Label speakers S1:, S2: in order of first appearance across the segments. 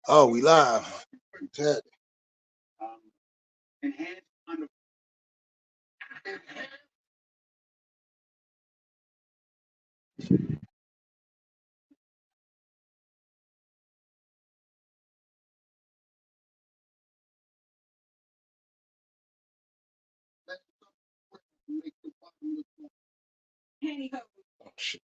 S1: Oh, we live. Ted. Oh, shit.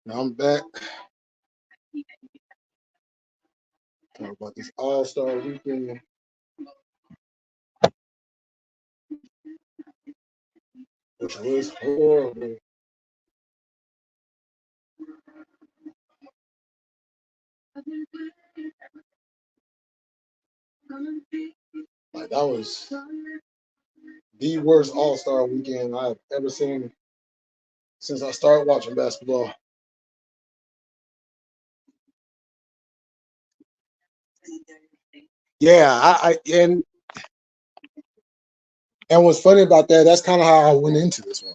S1: Now I'm back. Talk about this AllStar Weekend. Which was horrible. Like, that was the worst All-Star Weekend I've ever seen since I started watching basketball. Yeah, and what's funny about that, that's kind of how I went into this one.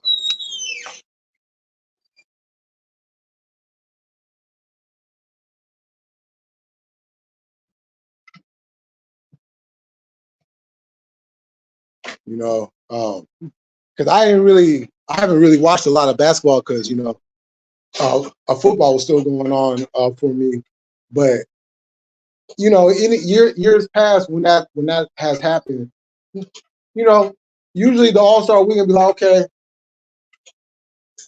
S1: You know, because I haven't really watched a lot of basketball because a football was still going on for me, but in years past when that has happened, usually the All-Star Weekend be like, okay,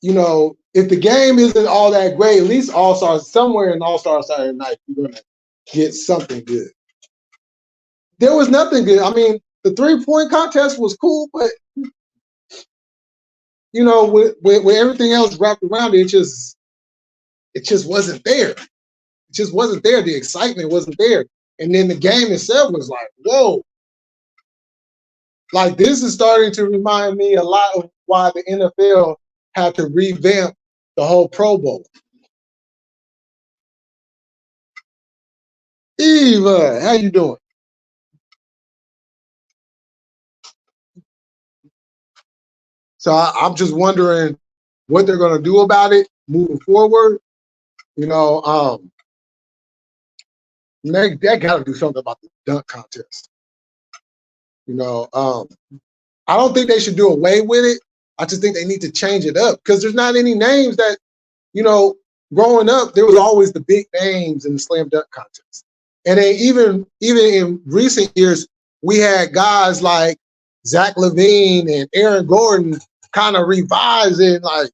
S1: if the game isn't all that great, at least All-Star somewhere in All-Star Saturday night, you're gonna get something good. There was nothing good. I mean, the 3-point contest was cool, but with everything else wrapped around it, it just wasn't there. It just wasn't there. The excitement wasn't there. And then the game itself was like, whoa. Like, this is starting to remind me a lot of why the NFL had to revamp the whole Pro Bowl. Eva, how you doing? So I'm just wondering what they're going to do about it moving forward. They got to do something about the dunk contest. I don't think they should do away with it. I just think they need to change it up because there's not any names that, growing up, there was always the big names in the slam dunk contest. And then even in recent years, we had guys like Zach LaVine and Aaron Gordon kind of revise it, like,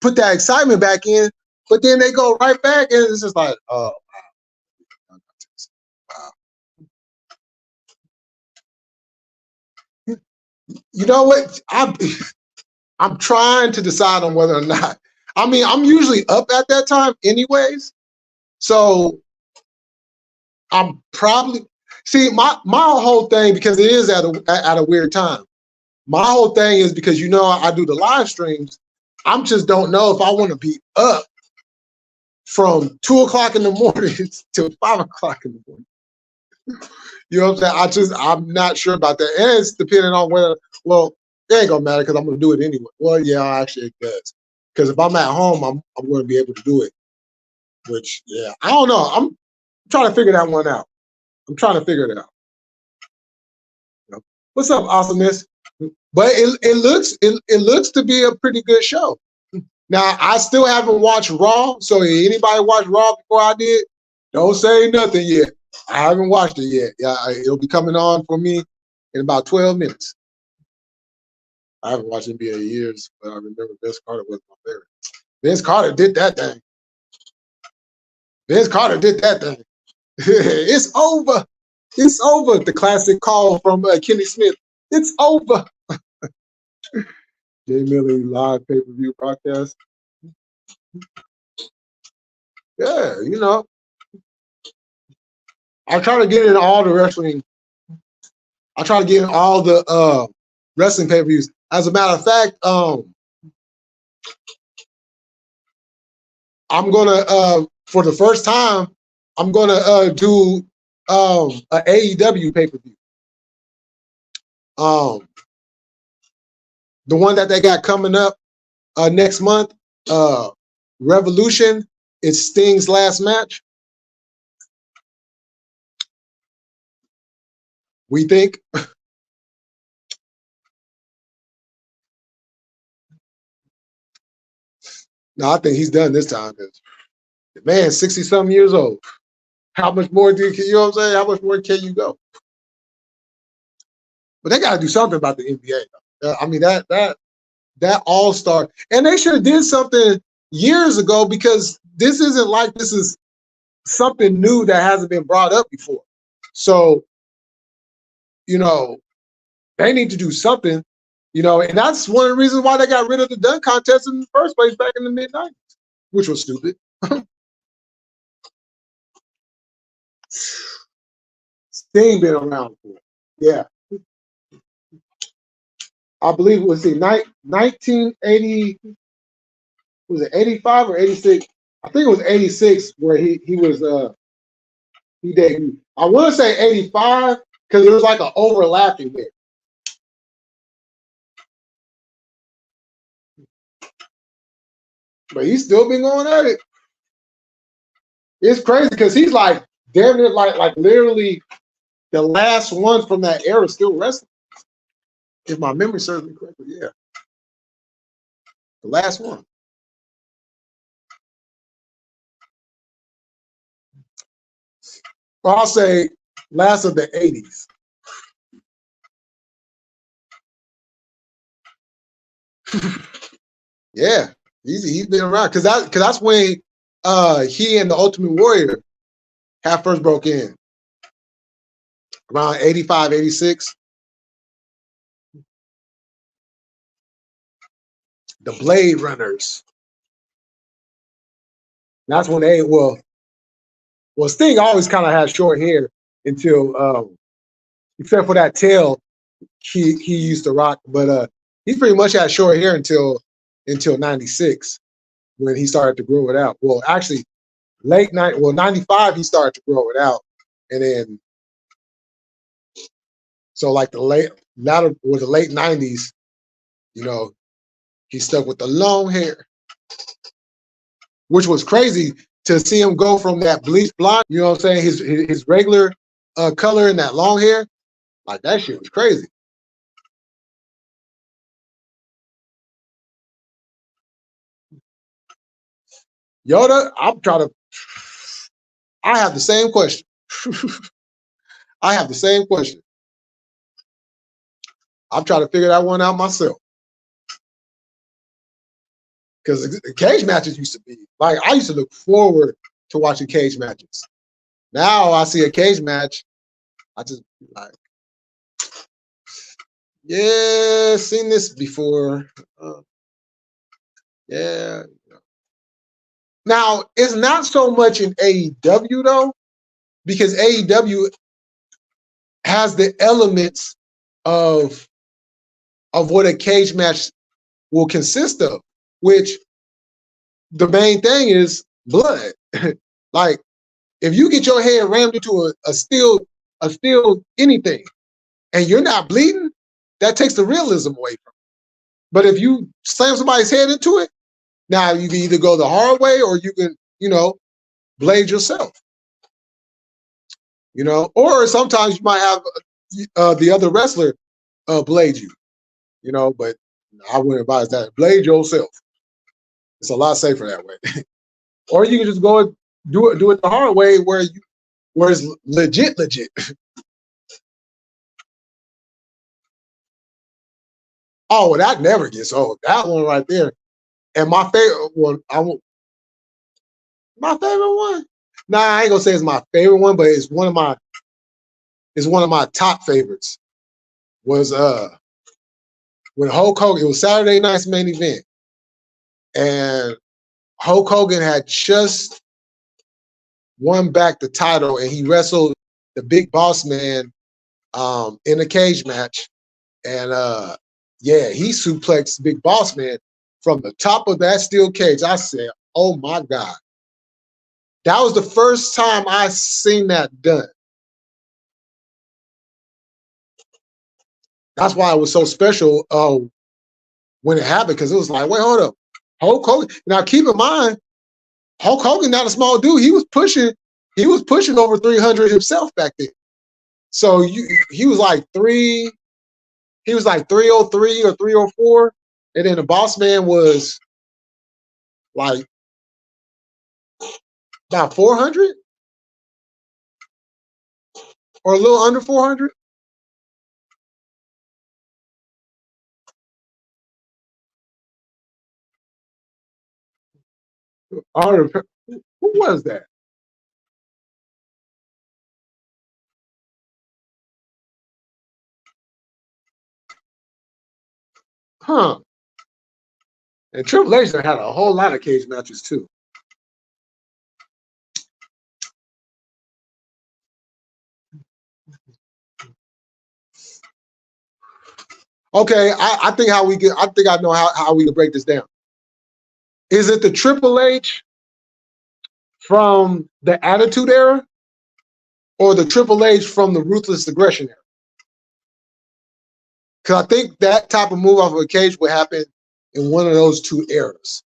S1: put that excitement back in. But then they go right back, and it's just like, oh, wow. You know what? I'm trying to decide on whether or not. I mean, I'm usually up at that time anyways. So I'm probably, See, my whole thing, because it is at a weird time. My whole thing is because I do the live streams. I'm just don't know if I want to be up from 2 o'clock in the morning till 5 o'clock in the morning. You know what I'm saying? I'm not sure about that. And it's depending on whether, well, it ain't gonna matter because I'm gonna do it anyway. Well, yeah, actually it does. Because if I'm at home, I'm gonna be able to do it. Which, yeah, I don't know. I'm trying to figure that one out. I'm trying to figure it out. What's up, awesomeness? But it looks to be a pretty good show. Now, I still haven't watched Raw, so anybody watched Raw before I did, don't say nothing yet. I haven't watched it yet. Yeah, it'll be coming on for me in about 12 minutes. I haven't watched NBA in years, but I remember Vince Carter was my favorite. Vince Carter did that thing. Vince Carter did that thing. It's over. It's over. The classic call from Kenny Smith. It's over. Jay Millie live pay-per-view broadcast. Yeah, I try to get in all the wrestling. I try to get in all the wrestling pay-per-views. As a matter of fact, I'm gonna for the first time, I'm gonna do an AEW pay-per-view. The one that they got coming up next month, Revolution. It's Sting's last match. We think. No, I think he's done this time. The man's 60-something years old. How much more you know what I'm saying? How much more can you go? But they got to do something about the NBA. I mean, that All-Star. And they should have did something years ago, because this isn't like this is something new that hasn't been brought up before. So, they need to do something, and that's one of the reasons why they got rid of the dunk contest in the first place back in the mid-90s, which was stupid. Sting been around for it. Yeah. I believe it was 1980, was it 85 or 86? I think it was 86 where he debuted. I want to say 85 because it was like an overlapping there. But he's still been going at it. It's crazy because he's like damn near like literally the last one from that era still wrestling. If my memory serves me correctly, yeah. The last one. Well, I'll say last of the 80s. Yeah, he's been around because that's when he and the Ultimate Warrior first broke in around 85, 86. The Blade Runners. That's when Sting always kind of had short hair until except for that tail he used to rock, but he pretty much had short hair until 96 when he started to grow it out. Well, actually, 95 he started to grow it out, and then so like the late 90s, he stuck with the long hair, which was crazy to see him go from that bleach blonde, you know what I'm saying, his regular color and that long hair, like that shit was crazy. Yoda, I have the same question. I have the same question. I'm trying to figure that one out myself. Because cage matches used to be, like, I used to look forward to watching cage matches. Now I see a cage match, I just like, yeah, seen this before. Yeah. Now, it's not so much in AEW, though, because AEW, has the elements of what a cage match will consist of, which the main thing is blood. Like if you get your head rammed into a steel anything and you're not bleeding, that takes the realism away from it. But if you slam somebody's head into it, now you can either go the hard way or you can, blade yourself. Or sometimes you might have the other wrestler blade you, but I wouldn't advise that. Blade yourself. It's a lot safer that way. Or you can just go and do it the hard way where it's legit. Oh, well, that never gets old. That one right there. And my favorite one, my favorite one. Nah, I ain't gonna say it's my favorite one, but it's one of my top favorites. Was when Hulk Hogan, it was Saturday night's main event, and Hulk Hogan had just won back the title, and he wrestled the Big Boss Man in a cage match, and he suplexed Big Boss Man from the top of that steel cage. I said, "Oh my God!" That was the first time I seen that done. That's why it was so special when it happened, because it was like, wait, hold up, Hulk Hogan. Now keep in mind, Hulk Hogan not a small dude. He was pushing over 300 himself back then. So he was like 303 or 304, and then the Boss Man was like about 400 or a little under 400. Who was that? Huh? And Triple H had a whole lot of cage matches too. Okay, I think I know how we can break this down. Is it the Triple H from the Attitude Era, or the Triple H from the Ruthless Aggression Era? Because I think that type of move off of a cage would happen in one of those two eras.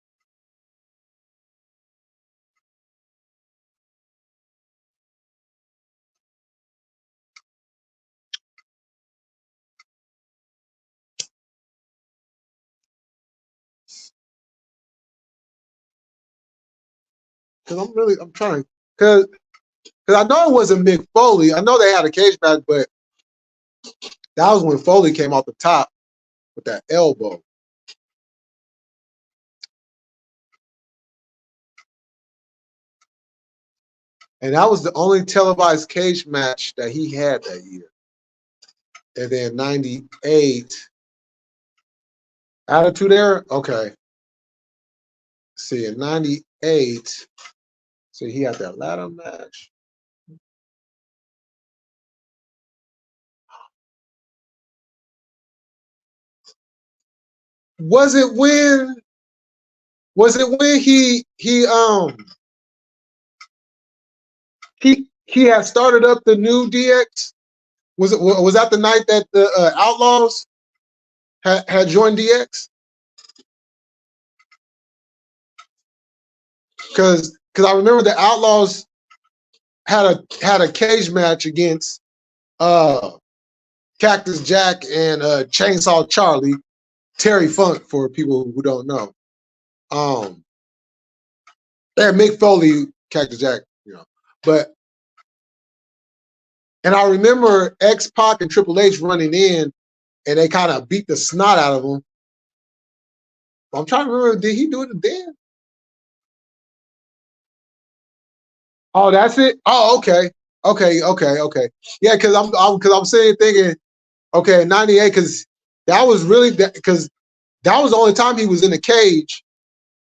S1: Because I'm trying, because I know it wasn't Mick Foley. I know they had a cage match, but that was when Foley came off the top with that elbow. And that was the only televised cage match that he had that year. And then 98, Attitude Era? Okay. See, in 98, see, he had that ladder match. Was it when he had started up the new DX? Was that the night that the Outlaws had joined DX? Because I remember the Outlaws had a cage match against Cactus Jack and Chainsaw Charlie, Terry Funk for people who don't know. And Mick Foley, Cactus Jack, but. And I remember X-Pac and Triple H running in, and they kind of beat the snot out of him. I'm trying to remember, did he do it then? Oh, that's it. Oh, okay. Yeah, because I'm sitting thinking, okay, 98, because that was really because that was the only time he was in a cage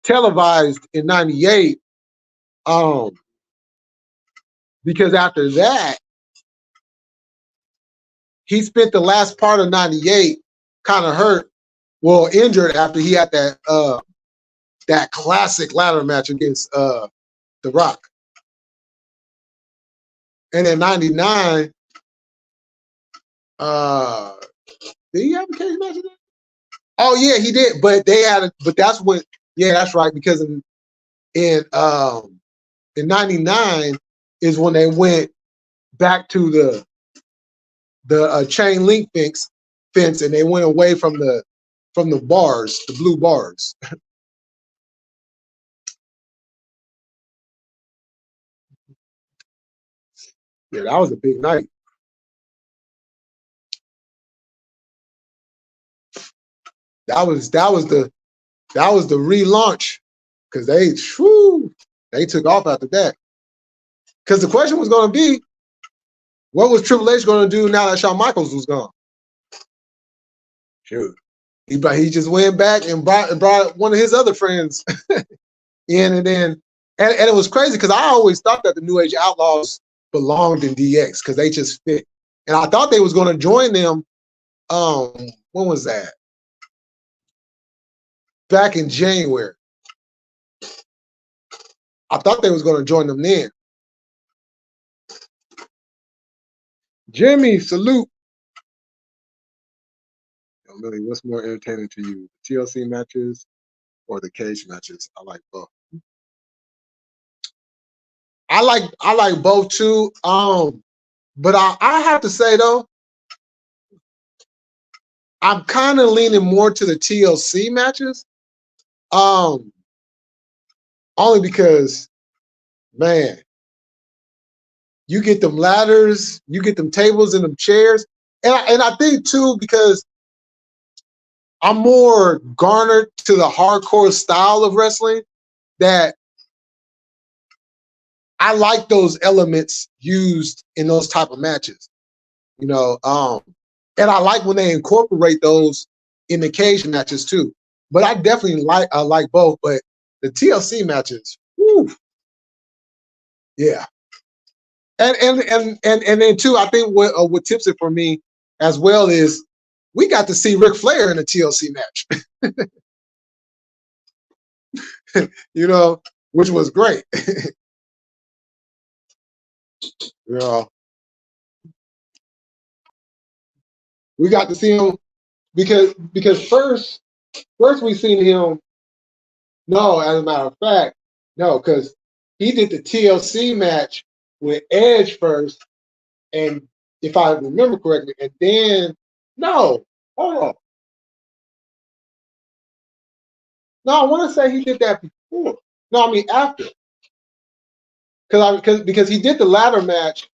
S1: televised in 98. Because after that, he spent the last part of '98 kind of hurt, well, injured after he had that classic ladder match against The Rock. And in '99, did he have a cage match? Oh yeah, he did. But they had a, but that's when, yeah, that's right, because in '99 is when they went back to the chain link fence, and they went away from the bars, the blue bars. Yeah, that was a big night. That was the relaunch, because they took off after that. Because the question was going to be, what was Triple H going to do now that Shawn Michaels was gone? Shoot, he just went back and brought one of his other friends in, and then and it was crazy because I always thought that the New Age Outlaws belonged in DX because they just fit, and I thought they was going to join them. When was that? Back in January. I thought they was going to join them then. Jimmy, salute. Millie, what's more entertaining to you, the TLC matches or the cage matches? I like both. I like both too. But I have to say though, I'm kind of leaning more to the TLC matches. Only because, man, you get them ladders, you get them tables and them chairs, and I think too because I'm more garnered to the hardcore style of wrestling, that I like those elements used in those type of matches, and I like when they incorporate those in the cage matches too. But I definitely like both. But the TLC matches, whew, yeah. And then too, I think what tips it for me as well is we got to see Ric Flair in a TLC match, which was great. We got to see him because first we seen him. No, as a matter of fact, no, because he did the TLC match with Edge first, and if I remember correctly, and then no, hold on. No, I want to say he did that before. No, I mean after. Because he did the ladder match.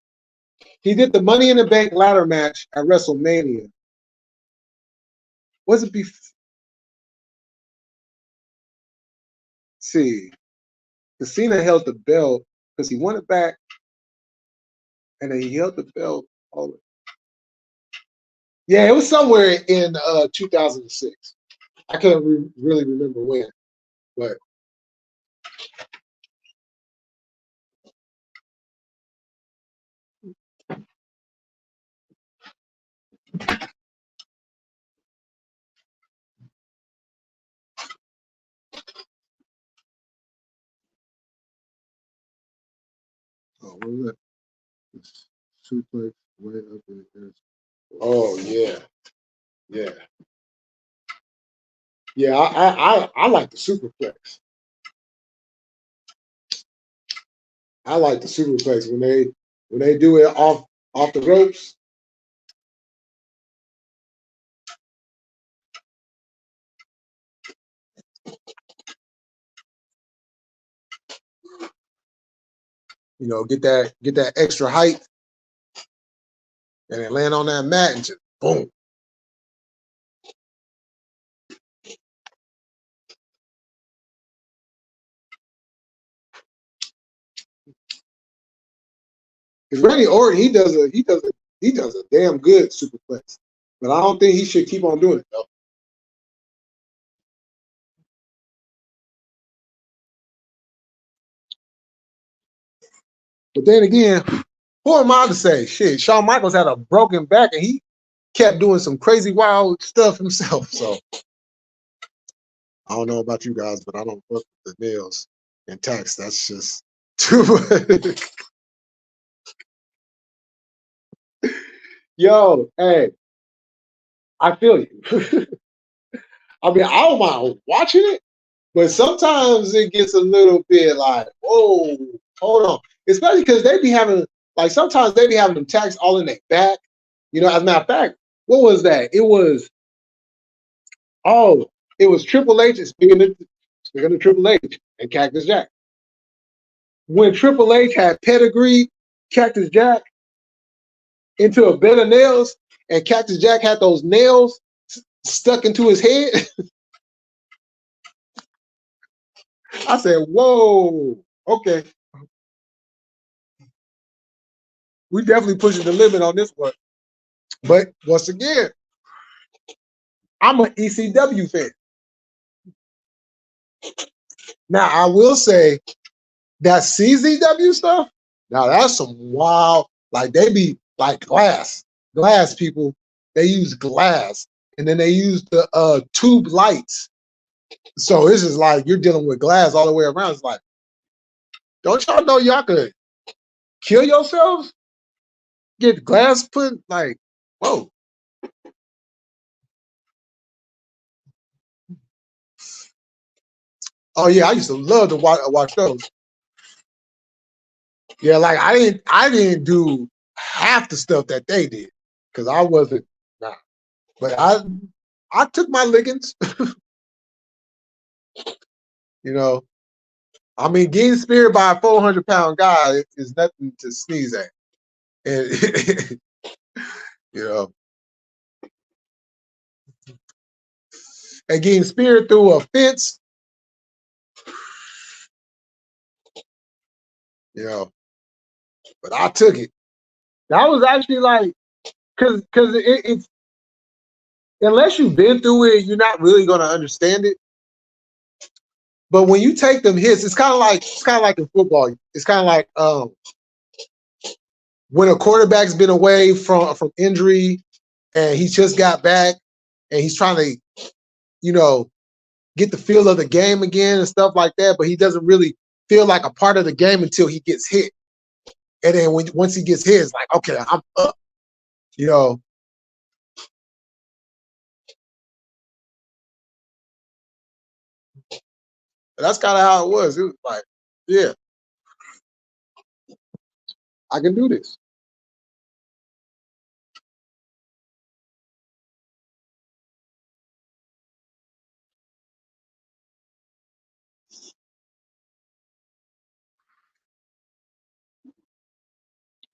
S1: He did the Money in the Bank ladder match at WrestleMania. Was it before? See, Cena held the belt because he won it back, and then he held the belt. Yeah, it was somewhere in 2006. I can't really remember when, but what was it? Suplex way up in the air. Oh yeah, yeah, yeah. I like the superplex. I like the superplex when they do it off the ropes. Get that extra height, and then land on that mat and just boom. Because Randy Orton, he does a damn good superplex, but I don't think he should keep on doing it though. But then again, who am I to say? Shit, Shawn Michaels had a broken back, and kept doing some crazy wild stuff himself. So I don't know about you guys, but I don't fuck with the nails and tax. That's just too much. Yo, hey, I feel you. I mean, I don't mind watching it, but sometimes it gets a little bit like, whoa, hold on. Especially because they be having, like, sometimes they be having them tax all in their back. You know, as a matter of fact, what was that? Oh, it was Triple H. Speaking of Triple H and Cactus Jack. When Triple H had pedigreed Cactus Jack into a bed of nails, and Cactus Jack had those nails stuck into his head, I said, whoa, okay. We definitely pushing the limit on this one. But once again, I'm an ECW fan. Now, I will say that CZW stuff, now that's some wild, like they be like glass people. They use glass, and then they use the tube lights. So it's just like you're dealing with glass all the way around. It's like, don't y'all know y'all could kill yourselves? Get glass put, like, whoa. Oh yeah, I used to love to watch those. Yeah, like I didn't do half the stuff that they did because I wasn't. Nah. But I took my lickings. You know, I mean, getting speared by a 400-pound guy is nothing to sneeze at, and you know, and getting speared through a fence, you know. But I took it. That was actually like, because it's unless you've been through it, you're not really gonna understand it. But when you take them hits, it's kind of like in football. It's kind of like when a quarterback's been away from injury and he just got back and he's trying to, you know, get the feel of the game again and stuff like that, but he doesn't really feel like a part of the game until he gets hit. And then once he gets hit, it's like, okay, I'm up. You know, that's kind of how it was. It was like, yeah, I can do this.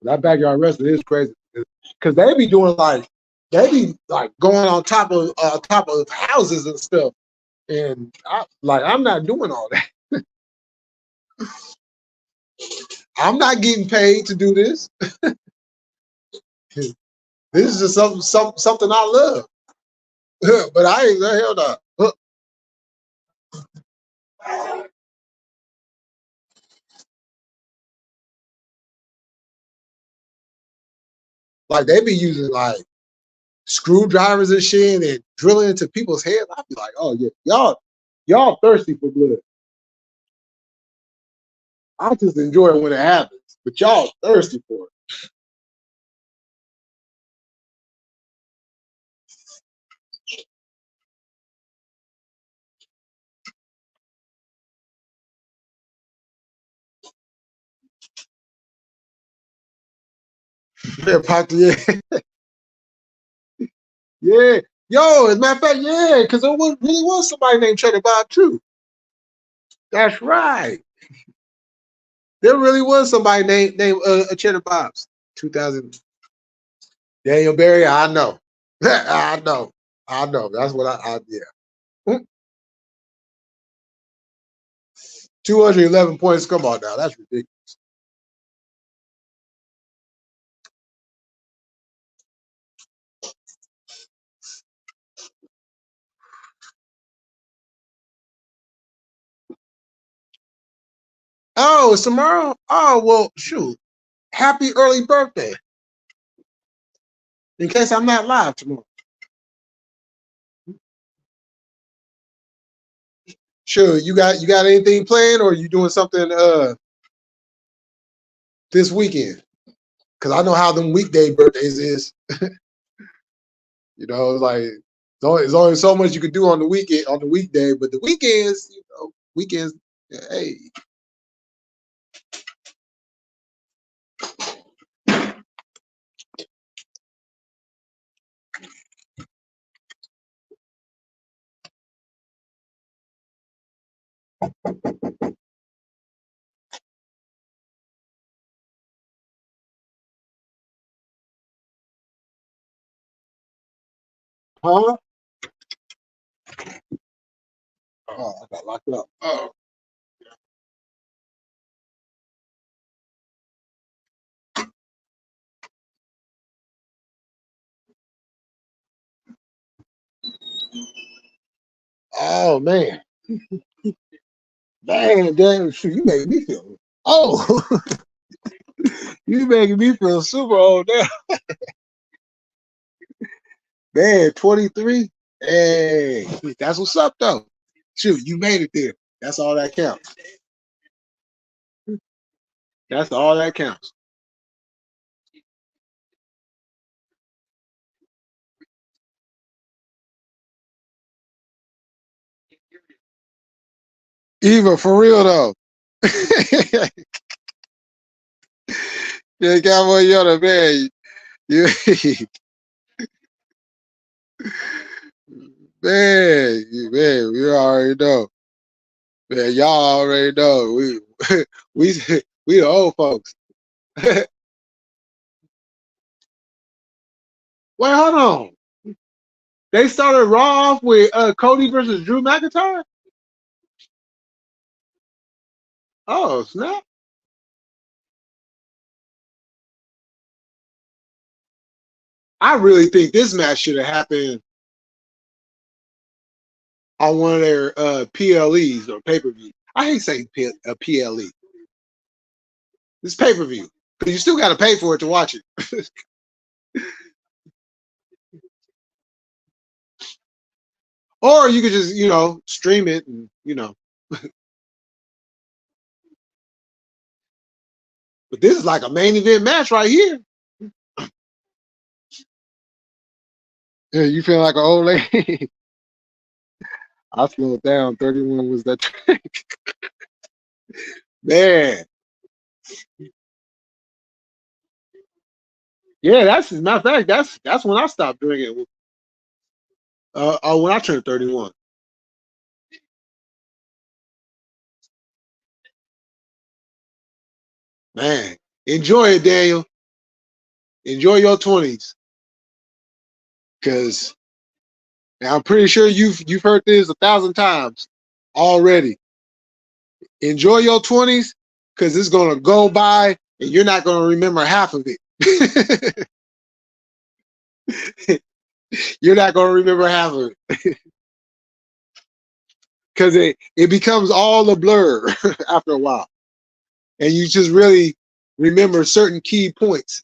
S1: That backyard wrestling is crazy because they be like going on top of houses and stuff, and I'm not doing all that. I'm not getting paid to do this. This is just something I love. But I ain't hell no. Like they be using like screwdrivers and shit and drilling into people's heads. I'd be like, oh yeah, y'all thirsty for blood. I just enjoy it when it happens, but y'all thirsty for it. Yeah, yeah. Yo, as a matter of fact, yeah, because really was somebody named Cheddar Bob too. That's right. There really was somebody named Cheddar Bob's. 2000. Daniel Berry, I know. I know. I know. That's what yeah. 211 points. Come on now. That's ridiculous. Oh, it's tomorrow? Oh, well, shoot. Happy early birthday. in case I'm not live tomorrow. Sure, you got anything planned, or you doing something this weekend? Because I know how them weekday birthdays is. You know, like there's only so much you could do on the weekend on the weekday, but the weekends, weekends. Hey, huh? Oh, I got locked up. Oh man, damn, shoot, you making me feel. Oh, you making me feel super old now. Man, 23. Hey, that's what's up though. Shoot, you made it there. That's all that counts. That's all that counts. Eva, for real though. Yeah, Cowboy Yoda, man. You, man, we already know. Man, y'all already know. We we the old folks. Wait, hold on. They started Raw off with Cody versus Drew McIntyre. Oh snap! I really think this match should have happened on one of their PLEs or pay per view. I hate saying PLE. This pay per view because you still got to pay for it to watch it. Or you could just stream it and But this is like a main event match right here. Yeah, you feel like an old lady. I slowed down. 31 was that man. Yeah, that's as a matter of fact. That's when I stopped drinking. When I turned 31. Man, enjoy it, Daniel. Enjoy your 20s, because I'm pretty sure you've heard this 1,000 times already. Enjoy your 20s, because it's gonna go by and you're not gonna remember half of it. You're not gonna remember half of it because it becomes all a blur after a while, and you just really remember certain key points.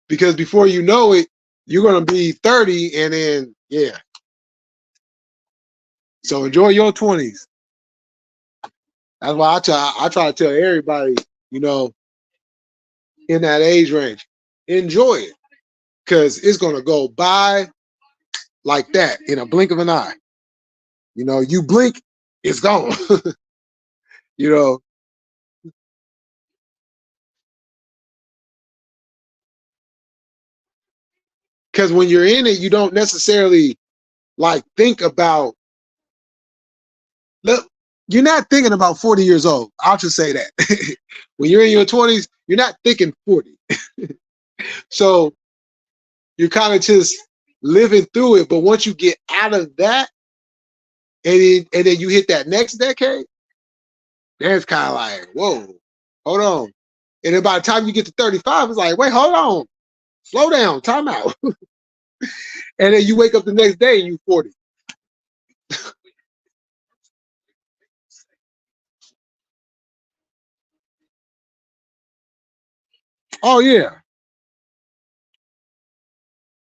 S1: Because before you know it, you're gonna be 30, and then yeah. So enjoy your 20s. That's why I try to tell everybody, in that age range, enjoy it, because it's gonna go by like that in a blink of an eye. You blink, it's gone. you know, because when you're in it, you don't necessarily like think about. Look, you're not thinking about 40 years old. I'll just say that. When you're in your 20s, you're not thinking 40. So you're kind of just living through it. But once you get out of that, and then you hit that next decade, then it's kind of like, whoa, hold on. And then by the time you get to 35, it's like, wait, hold on, slow down, time out. And then you wake up the next day and you're 40. Oh yeah.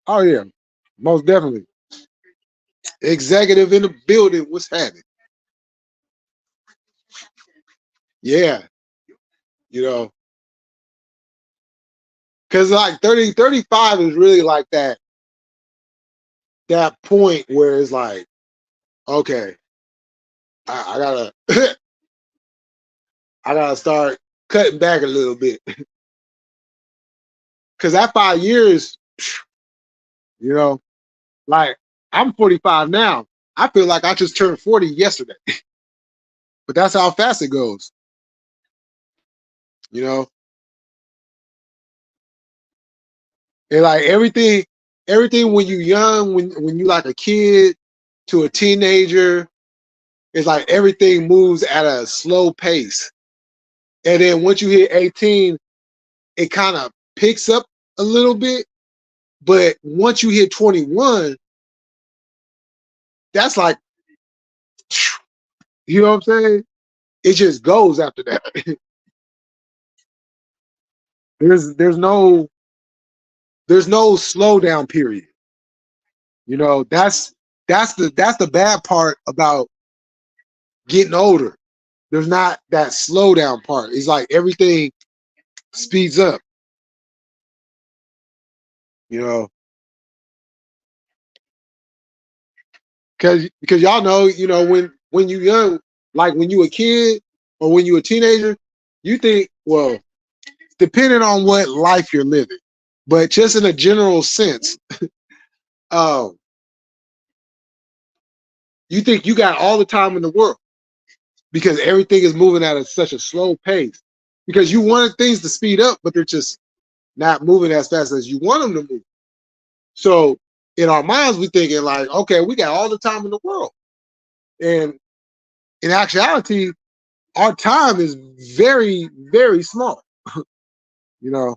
S1: Oh yeah. Most definitely. Executive in the building. What's happening? Yeah. You know, because like 30, 35 is really like that point where it's like, okay, I gotta I gotta start cutting back a little bit. Cause that 5 years, you know, like I'm 45 now. I feel like I just turned 40 yesterday. But that's how fast it goes. You know, and like everything when you young, when you like a kid to a teenager, it's like everything moves at a slow pace. And then once you hit 18, it kind of picks up a little bit. But once you hit 21, that's like, you know what I'm saying? It just goes after that. there's no slowdown period. You know, that's the bad part about getting older. There's not that slowdown part. It's like everything speeds up, you know. Because y'all know, you know, when you young, like when you a kid or when you a teenager, you think, well, depending on what life you're living, but just in a general sense, um, you think you got all the time in the world because everything is moving at such a slow pace. Because you wanted things to speed up, but they're just not moving as fast as you want them to move. So in our minds, we thinking like, okay, we got all the time in the world. And in actuality, our time is very, very small. You know,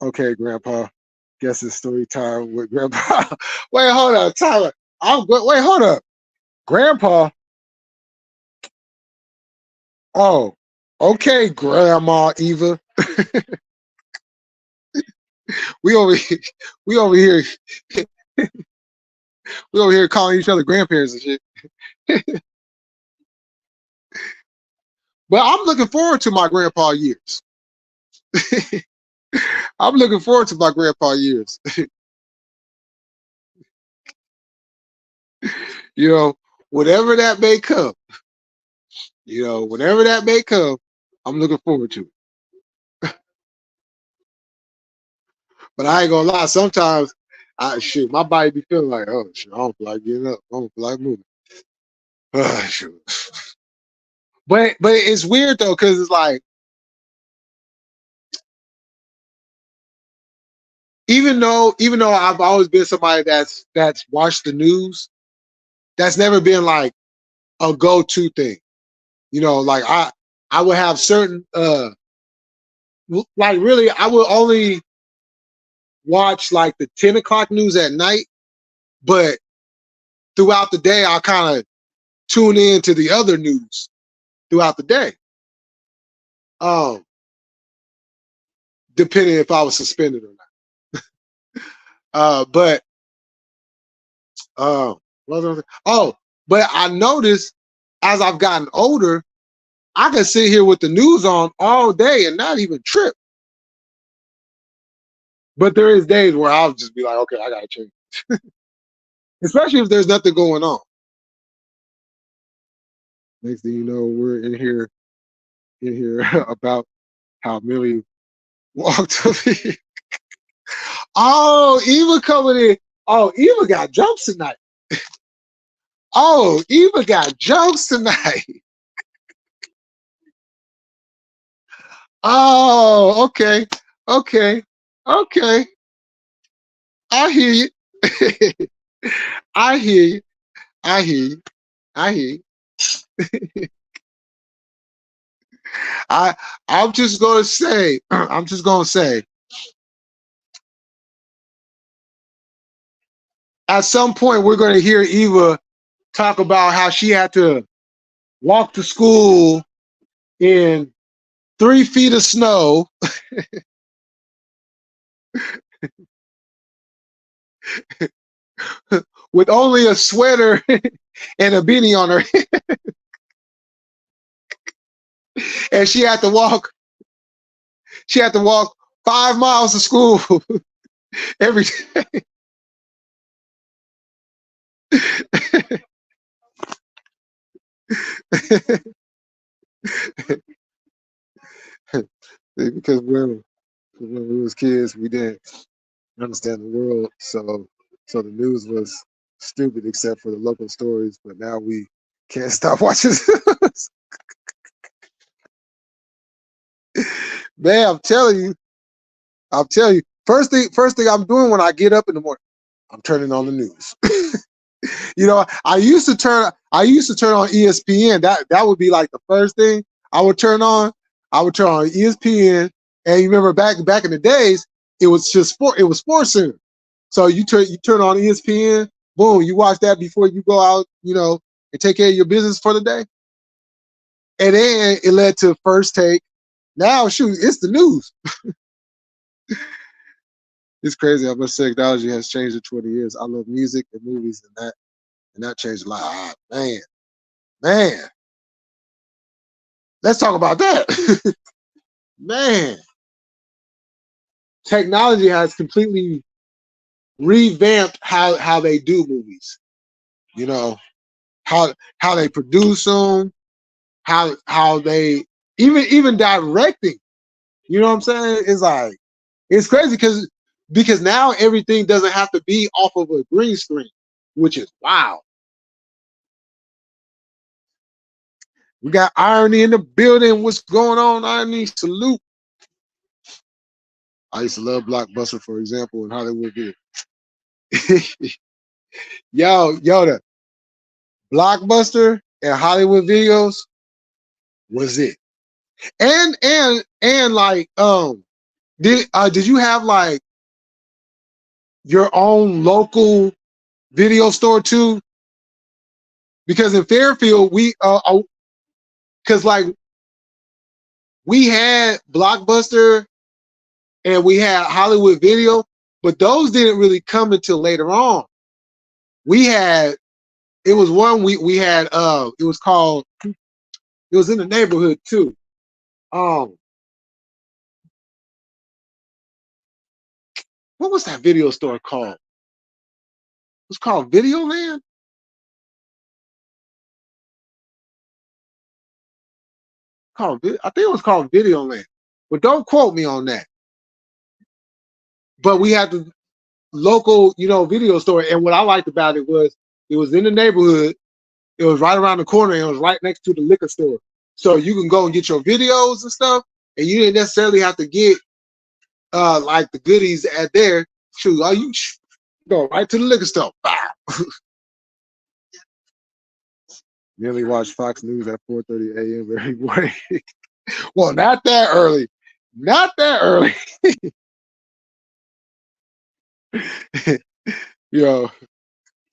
S1: okay, Grandpa. Guess it's story time with Grandpa. Wait, hold up, Tyler. Wait, hold up, Grandpa. Oh, okay, Grandma Eva. We over here, we over here, we over here calling each other grandparents and shit. But I'm looking forward to my grandpa years. I'm looking forward to my grandpa years. You know, whatever that may come. You know, whenever that may come, I'm looking forward to it. But I ain't gonna lie. Sometimes, my body be feeling like, oh shit, I don't feel like getting up. I don't feel like moving. Shoot. But it's weird though, because it's like, even though I've always been somebody that's watched the news, that's never been like a go-to thing. You know, like I would have certain like really I would only watch like the 10 o'clock news at night, but throughout the day I'll kind of tune in to the other news throughout the day. Um, Depending if I was suspended or not. But what was I saying? Oh, but I noticed as I've gotten older, I can sit here with the news on all day and not even trip. But there is days where I'll just be like, okay, I gotta change. Especially if there's nothing going on. Next thing you know, we're in here about how Millie walked up here. Oh, Eva coming in. Oh, Eva got jokes tonight. Oh, Eva got jokes tonight. Oh, okay. Okay. Okay. I hear you. I hear you. I hear you. I hear you. I I'm just gonna say, I'm just gonna say, at some point we're gonna hear Eva talk about how she had to walk to school in 3 feet of snow with only a sweater and a beanie on her, and she had to walk. She had to walk 5 miles to school every day. Because when we was kids, we didn't understand the world, so the news was stupid except for the local stories. But now we can't stop watching. Man, I'm telling you. First thing I'm doing when I get up in the morning, I'm turning on the news. You know, I used to turn on ESPN. That would be like the first thing I would turn on. I would turn on ESPN, and you remember back in the days, it was just sport. It was Sports Center. So you turn on ESPN, boom, you watch that before you go out, and take care of your business for the day. And then it led to First Take. Now, shoot, it's the news. It's crazy how much technology has changed in 20 years. I love music and movies, and that changed a lot. Man, let's talk about that. Man, technology has completely revamped how they do movies. You know, how they produce them, how they even directing. You know what I'm saying? It's like it's crazy because now everything doesn't have to be off of a green screen, which is wow. We got Irony in the building. What's going on, Irony? Salute. I used to love Blockbuster, for example, in Hollywood Video. The Blockbuster and Hollywood Videos was it. And like did you have like your own local video store too? Because in Fairfield we because like we had Blockbuster and we had Hollywood Video, but those didn't really come until later on. It was one we had it was called, it was in the neighborhood too. What was that video store called? It was called Videoland. I think it was called Videoland, but don't quote me on that. But we had the local, video store, and what I liked about it was in the neighborhood. It was right around the corner, and it was right next to the liquor store, so you can go and get your videos and stuff, and you didn't necessarily have to get like the goodies at there. Shoot, you go right to the liquor store. Nearly watch Fox News at 4:30 a.m. every morning. Well, not that early. Not that early.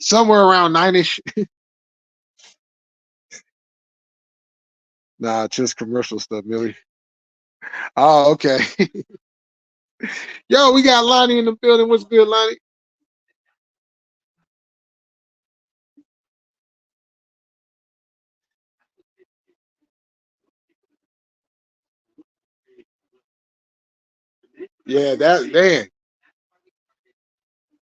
S1: Somewhere around 9ish. Nah, just commercial stuff, Millie. Oh, okay. Yo, we got Lonnie in the building. What's good, Lonnie? Yeah, that man.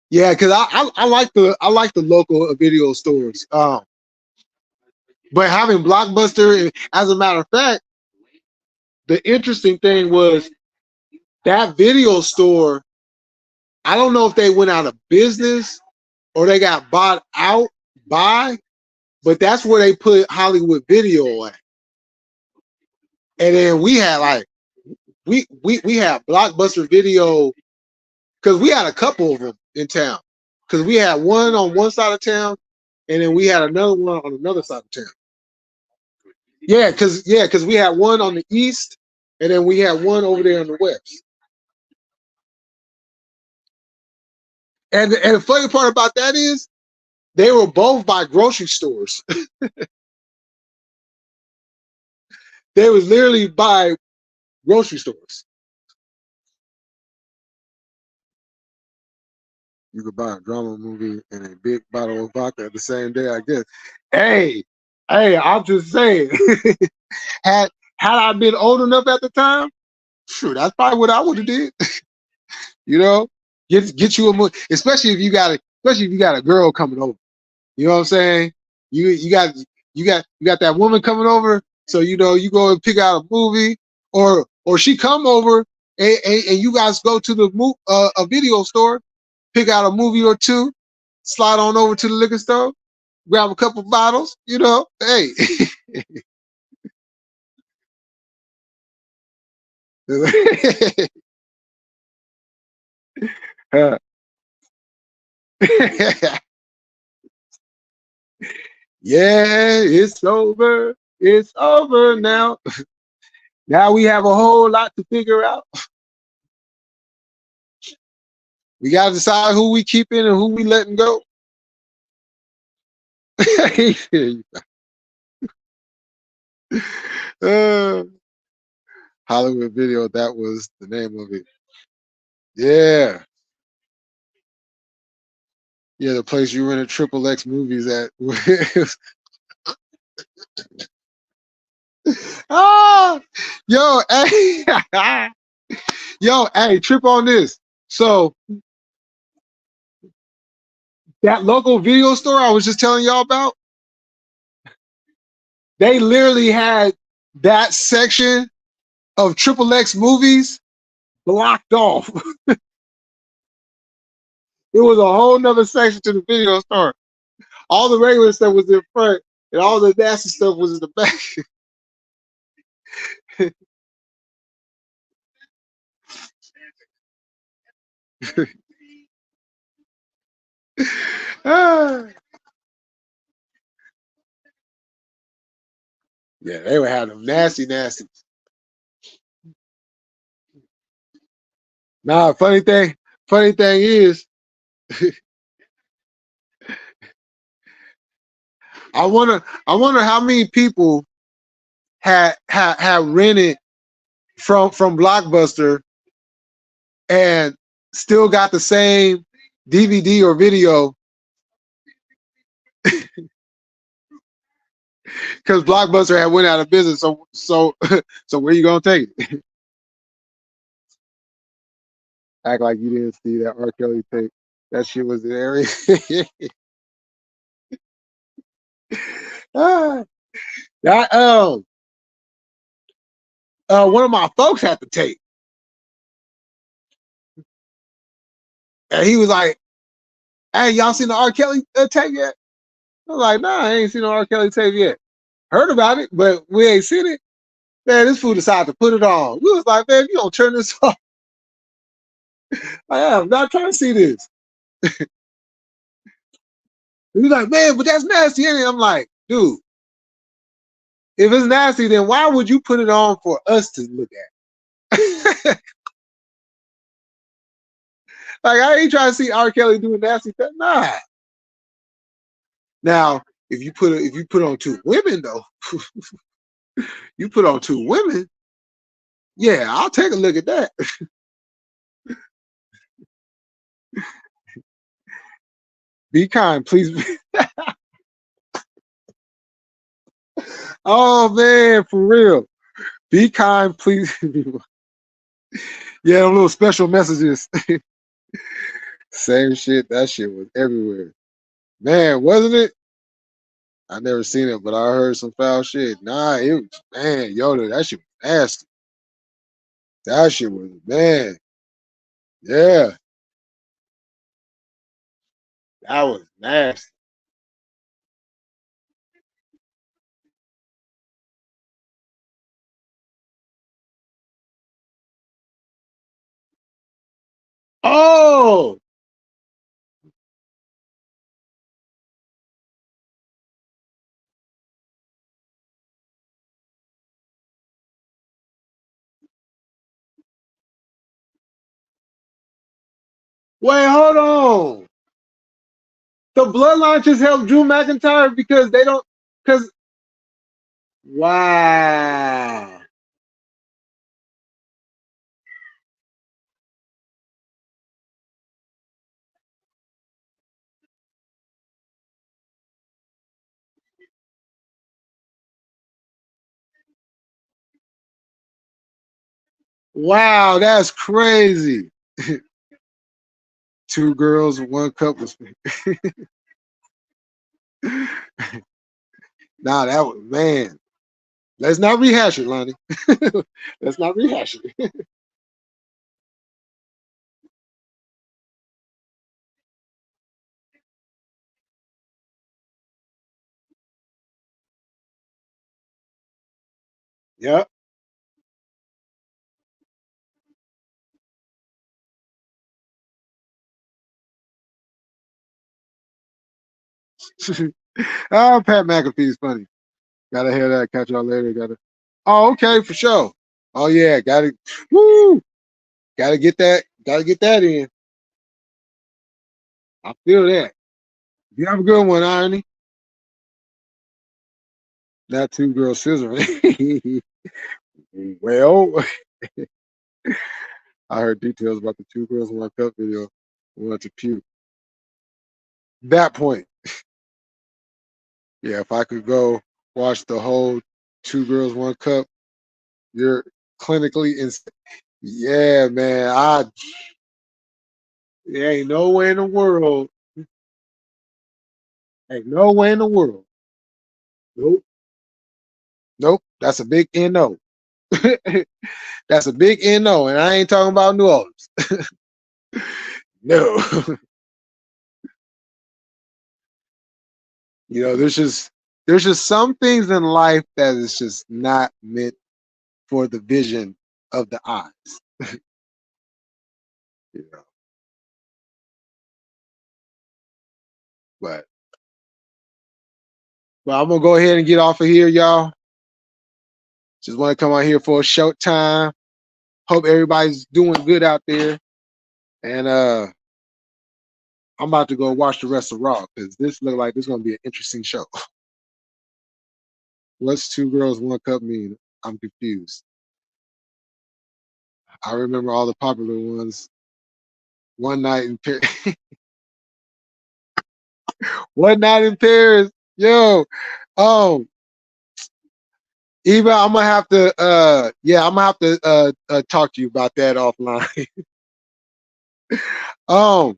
S1: Yeah, because I like the local video stores. But having Blockbuster, as a matter of fact, the interesting thing was that video store. I don't know if they went out of business or they got bought out by, but that's where they put Hollywood Video at. And then we had like we had Blockbuster Video because we had a couple of them in town. Because we had one on one side of town, and then we had another one on another side of town. Yeah, because we had one on the east, and then we had one over there on the west. And the funny part about that is they were both by grocery stores. They was literally by grocery stores. You could buy a drama movie and a big bottle of vodka at the same day, I guess. Hey, hey, I'm just saying. had had I been old enough at the time, sure, that's probably what I would have did. You know, get you a movie, especially if you got a girl coming over. You know what I'm saying? You got that woman coming over, so you go and pick out a movie, or she come over and you guys go to a video store, pick out a movie or two, slide on over to the liquor store, grab a couple bottles. Hey. Yeah, it's over. It's over now. Now we have a whole lot to figure out. We got to decide who we keeping and who we letting go. uh, Hollywood Video, that was the name of it. Yeah. Yeah, the place you rented Triple X movies at. Ah, yo, hey, yo, hey, trip on this. So that local video store I was just telling y'all about, they literally had that section of Triple X movies blocked off. It was a whole nother section to the video store. All the regular stuff was in front, and all the nasty stuff was in the back. Yeah, they would have them nasty. Nah, funny thing is, I wonder how many people had rented from Blockbuster and still got the same DVD or video because Blockbuster had went out of business. So where you gonna take it? Act like you didn't see that R. Kelly tape. That shit was there. Ah, that one of my folks had the tape, and he was like, "Hey, y'all seen the R. Kelly tape yet?" I was like, "Nah, I ain't seen no R. Kelly tape yet. Heard about it, but we ain't seen it." Man, this fool decided to put it on. We was like, "Man, you don't turn this off." I'm not trying to see this. He was like, "Man, but that's nasty, ain't it?" I'm like, "Dude, if it's nasty, then why would you put it on for us to look at?" Like, I ain't trying to see R. Kelly doing nasty stuff. Nah. Now, if you put on two women though, you put on two women, yeah, I'll take a look at that. Be kind, please. Oh man, for real. Be kind, please. Yeah, little special messages. Same shit. That shit was everywhere. Man, wasn't it? I never seen it, but I heard some foul shit. Nah, it was man, Yoda, that shit was nasty. That shit was man. Yeah, that was nasty. Oh, wait, hold on. The Bloodline just helped Drew McIntyre because they don't. Because wow, Wow, that's crazy. Two girls, one cup was. Nah, that was man. Let's not rehash it, Lonnie. Let's not rehash it. Yep. Pat McAfee's funny. Gotta hear that. Catch y'all later. Gotta. Oh, okay, for sure. Oh yeah, gotta. Woo! Gotta get that. Gotta get that in. I feel that. You have a good one, Irony. Not two girls scissoring. Well, I heard details about the two girls one cup video. Want to puke. That point. Yeah, if I could go watch the whole two girls one cup, you're clinically in. Yeah, man. There ain't no way in the world. Ain't no way in the world. Nope. Nope. That's a big no. That's a big no, and I ain't talking about New Orleans. No. There's just some things in life that is just not meant for the vision of the eyes. You know. But I'm gonna go ahead and get off of here, y'all. Just want to come out here for a short time. Hope everybody's doing good out there. And I'm about to go watch the rest of Raw because this look like this is gonna be an interesting show. What's two girls, one cup mean? I'm confused. I remember all the popular ones. One night in Paris. One night in Paris. Yo. Um, Eva, I'm gonna have to I'm gonna have to talk to you about that offline. um,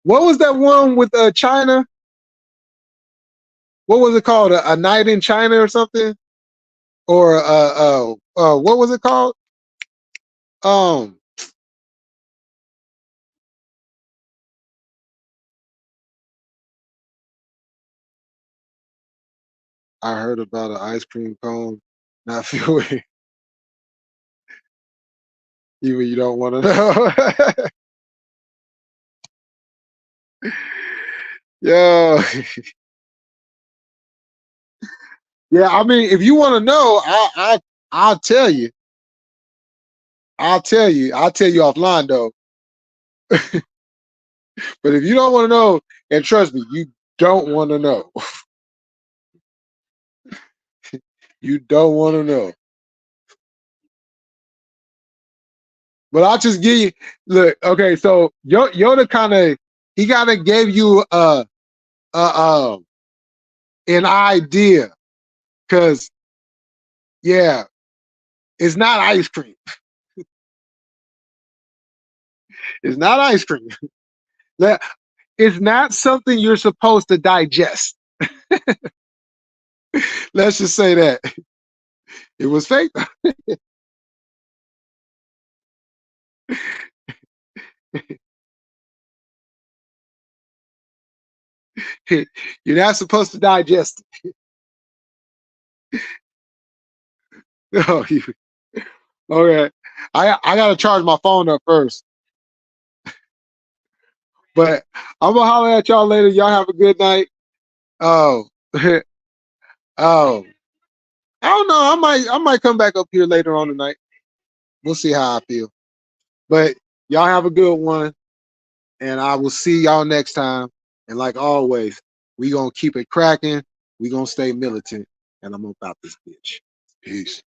S1: what was that one with China? What was it called? A night in China or something? Or what was it called? Um, I heard about an ice cream cone. Not feel it. Even you don't want to know. Yo, yeah. I mean, if you want to know, I'll tell you. I'll tell you. I'll tell you offline though. But if you don't want to know, and trust me, you don't want to know. You don't want to know. But I'll just give you look. Okay, so Yoda kind of he kind of gave you a an idea because yeah, it's not ice cream. It's not ice cream. It's not something you're supposed to digest. Let's just say that it was fake. You're not supposed to digest it. Oh, okay. I gotta charge my phone up first. But I'm gonna holler at y'all later. Y'all have a good night. Oh, oh, I don't know. I might come back up here later on tonight. We'll see how I feel. But y'all have a good one, and I will see y'all next time. And like always, we gonna keep it cracking. We gonna stay militant, and I'm about this bitch. Peace.